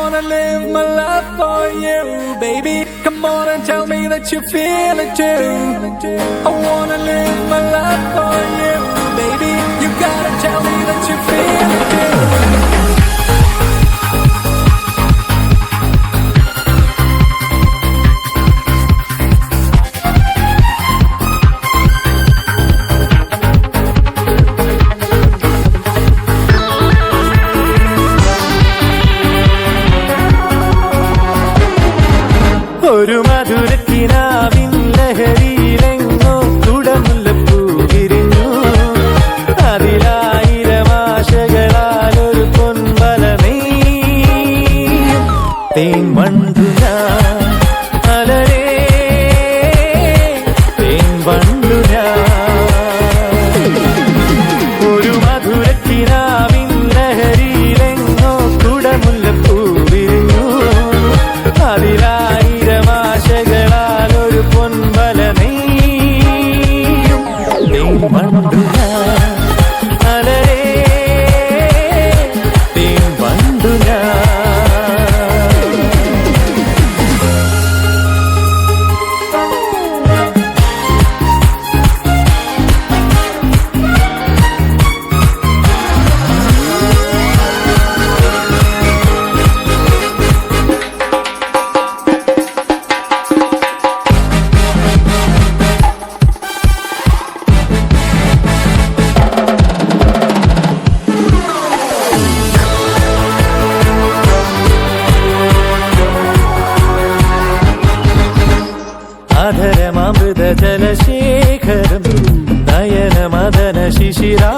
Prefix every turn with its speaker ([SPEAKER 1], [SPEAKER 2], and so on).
[SPEAKER 1] wanna live my life for you, baby. Come on and tell me that you feel it too. I wanna live my life for you, baby. You gotta tell me that you feel it too.
[SPEAKER 2] ഒരു മധുരക്കിനാവിൻ ലഹരിയിലെങ്ങോ കുടമുല്ലപ്പൂ വിരിഞ്ഞു. അതിലായിരം ആശകളാലൊരു പൊൻവല നെയ്യും തേൻ വണ്ടു ഞാൻ അലരേ തേൻ വണ്ടു ഞാൻ. ഒരു മധുരക്കിനാവിൻ ലഹരിയിലെങ്ങോ കുടമുല്ലപ്പൂ വിരിഞ്ഞു. അതിലായി അധരമൃത ജലശേഖരം നയനമദന ശിശിരാ